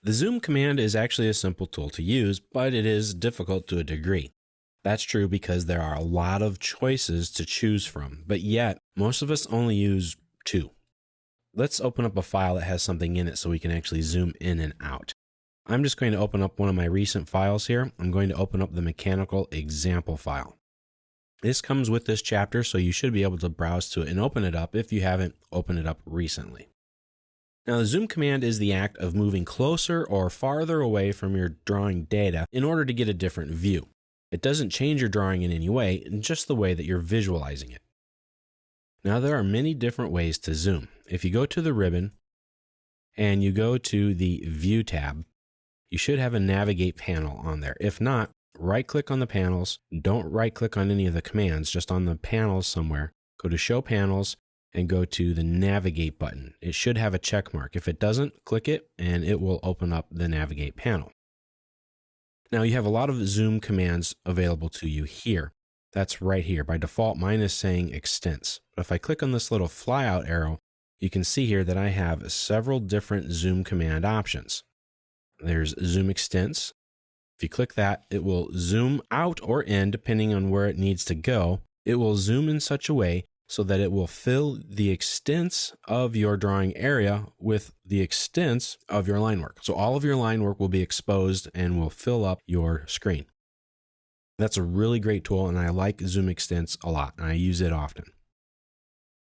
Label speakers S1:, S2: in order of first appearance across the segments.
S1: The zoom command is actually a simple tool to use, but it is difficult to a degree. That's true because there are a lot of choices to choose from, but yet most of us only use 2. Let's open up a file that has something in it so we can actually zoom in and out. I'm just going to open up one of my recent files here. I'm going to open up the mechanical example file. This comes with this chapter, so you should be able to browse to it and open it up if you haven't opened it up recently. Now, the zoom command is the act of moving closer or farther away from your drawing data in order to get a different view. It doesn't change your drawing in any way, just the way that you're visualizing it. Now, there are many different ways to zoom. If you go to the ribbon and you go to the View tab, you should have a Navigate panel on there. If not, right-click on the panels. Don't right-click on any of the commands, just on the panels somewhere. Go to Show Panels and go to the Navigate button. It should have a check mark. If it doesn't, click it and it will open up the Navigate panel. Now, you have a lot of zoom commands available to you here. That's right here. By default, mine is saying Extents. But if I click on this little flyout arrow, you can see here that I have several different zoom command options. There's Zoom Extents. If you click that, it will zoom out or in depending on where it needs to go. It will zoom in such a way so that it will fill the extents of your drawing area with the extents of your line work. So all of your line work will be exposed and will fill up your screen. That's a really great tool, and I like Zoom Extents a lot, and I use it often.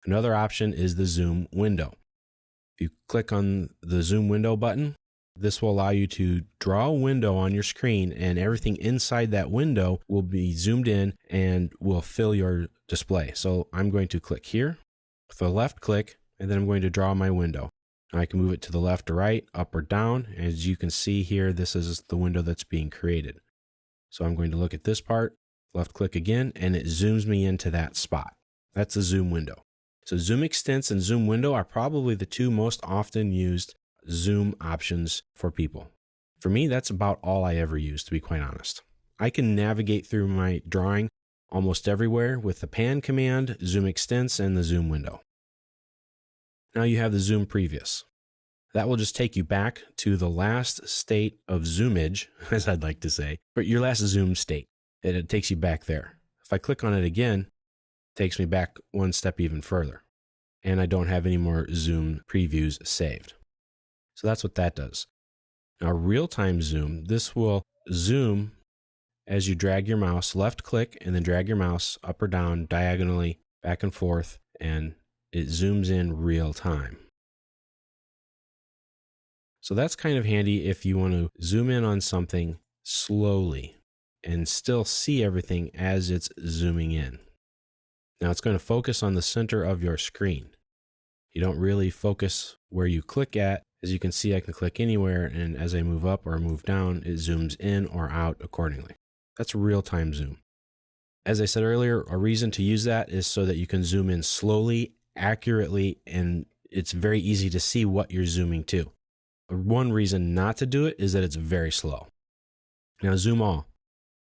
S1: Another option is the Zoom Window. If you click on the Zoom Window button, this will allow you to draw a window on your screen, and everything inside that window will be zoomed in and will fill your display. So I'm going to click here with a left click, and then I'm going to draw my window. I can move it to the left or right, up or down. As you can see here, this is the window that's being created. So I'm going to look at this part, left click again, and it zooms me into that spot. That's a zoom window. So Zoom Extents and Zoom Window are probably the 2 most often used zoom options for people. For me, that's about all I ever use, to be quite honest. I can navigate through my drawing almost everywhere with the pan command, Zoom Extents, and the zoom window. Now you have the zoom previous. That will just take you back to the last state of zoomage, as I'd like to say, or your last zoom state. And it takes you back there. If I click on it again, it takes me back one step even further. And I don't have any more zoom previews saved. So that's what that does. Now, real-time zoom, this will zoom as you drag your mouse, left click, and then drag your mouse up or down diagonally, back and forth, and it zooms in real time. So that's kind of handy if you want to zoom in on something slowly and still see everything as it's zooming in. Now it's going to focus on the center of your screen. You don't really focus where you click at. As you can see, I can click anywhere, and as I move up or move down, it zooms in or out accordingly. That's real-time zoom. As I said earlier, a reason to use that is so that you can zoom in slowly, accurately, and it's very easy to see what you're zooming to. One reason not to do it is that it's very slow. Now, Zoom All.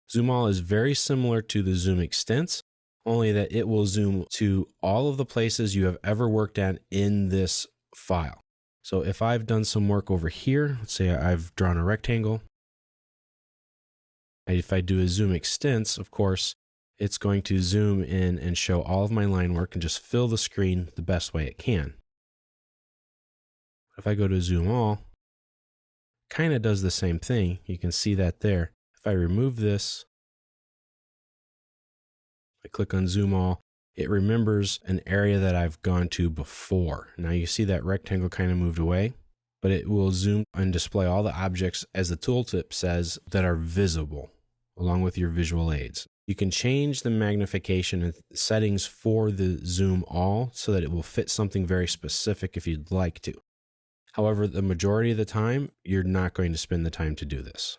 S1: Zoom All is very similar to the Zoom Extents, only that it will zoom to all of the places you have ever worked at in this file. So if I've done some work over here, let's say I've drawn a rectangle. If I do a Zoom Extents, of course, it's going to zoom in and show all of my line work and just fill the screen the best way it can. If I go to Zoom All, kind of does the same thing. You can see that there. If I remove this, I click on Zoom All, it remembers an area that I've gone to before. Now you see that rectangle kind of moved away, but it will zoom and display all the objects, as the tooltip says, that are visible, along with your visual aids. You can change the magnification and settings for the Zoom All so that it will fit something very specific if you'd like to. However, the majority of the time, you're not going to spend the time to do this.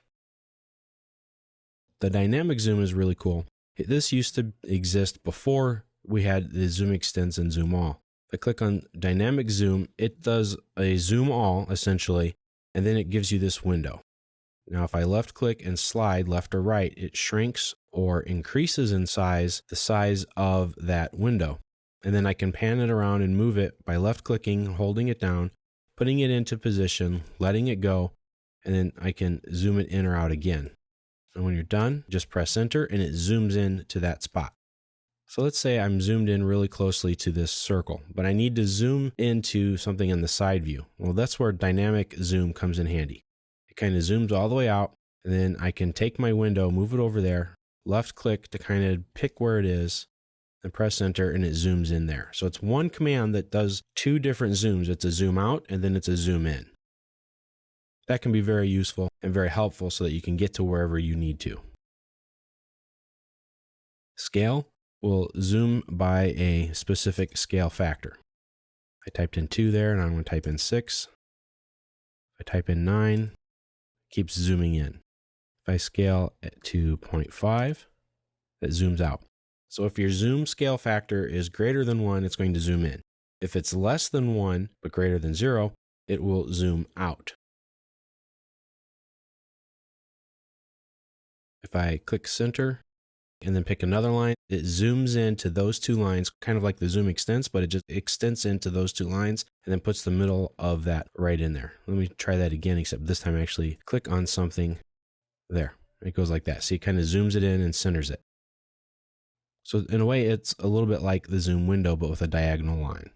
S1: The dynamic zoom is really cool. This used to exist before we had the Zoom Extents and Zoom All. If I click on dynamic zoom, it does a zoom all essentially, and then it gives you this window. Now, if I left click and slide left or right, it shrinks or increases in size the size of that window. And then I can pan it around and move it by left clicking, holding it down, putting it into position, letting it go, and then I can zoom it in or out again. And when you're done, just press enter and it zooms in to that spot. So let's say I'm zoomed in really closely to this circle, but I need to zoom into something in the side view. Well, that's where dynamic zoom comes in handy. It kind of zooms all the way out, and then I can take my window, move it over there, left click to kind of pick where it is, and press enter, and it zooms in there. So it's one command that does two different zooms. It's a zoom out, and then it's a zoom in. That can be very useful and very helpful so that you can get to wherever you need to. Scale will zoom by a specific scale factor. I typed in 2 there, and I'm going to type in 6. If I type in 9, it keeps zooming in. If I scale to 0.5, it zooms out. So if your zoom scale factor is greater than 1, it's going to zoom in. If it's less than 1, but greater than 0, it will zoom out. If I click center and then pick another line, it zooms into those two lines, kind of like the zoom extents, but it just extends into those two lines and then puts the middle of that right in there. Let me try that again, except this time I actually click on something there. It goes like that. See, it kind of zooms it in and centers it. So in a way, it's a little bit like the zoom window, but with a diagonal line.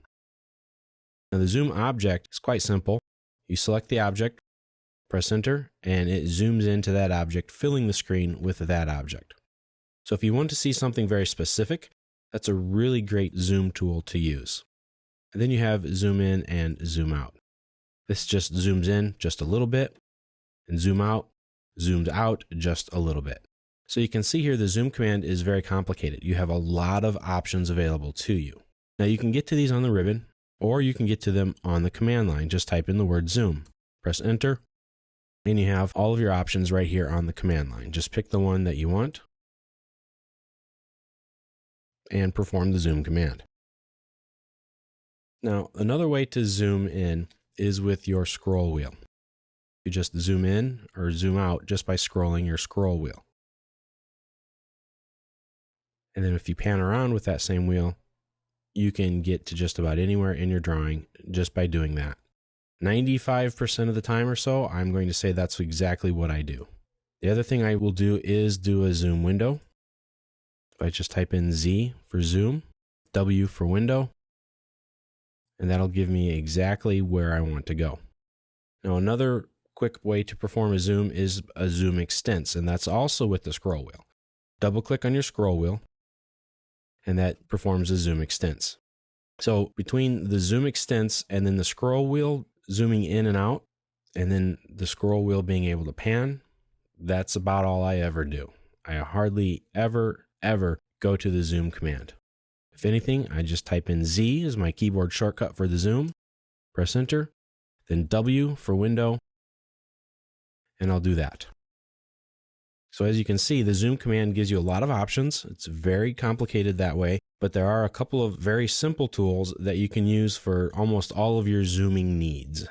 S1: Now the zoom object is quite simple. You select the object, press enter, and it zooms into that object, filling the screen with that object. So if you want to see something very specific, that's a really great zoom tool to use. And then you have zoom in and zoom out. This just zooms in just a little bit, and zoom out, zoomed out just a little bit. So you can see here the zoom command is very complicated. You have a lot of options available to you. Now you can get to these on the ribbon, or you can get to them on the command line. Just type in the word zoom, press enter, and you have all of your options right here on the command line. Just pick the one that you want and perform the zoom command. Now, another way to zoom in is with your scroll wheel. You just zoom in or zoom out just by scrolling your scroll wheel. And then if you pan around with that same wheel, you can get to just about anywhere in your drawing just by doing that. 95% of the time or so, I'm going to say that's exactly what I do. The other thing I will do is do a zoom window. If I just type in Z for zoom, W for window, and that'll give me exactly where I want to go. Now, another quick way to perform a zoom is a zoom extents, and that's also with the scroll wheel. Double click on your scroll wheel, and that performs a zoom extents. So between the zoom extents and then the scroll wheel zooming in and out, and then the scroll wheel being able to pan, that's about all I ever do. I hardly ever go to the zoom command. If anything, I just type in Z as my keyboard shortcut for the zoom, press enter, then W for window, and I'll do that. So as you can see, the zoom command gives you a lot of options. It's very complicated that way, but there are a couple of very simple tools that you can use for almost all of your zooming needs.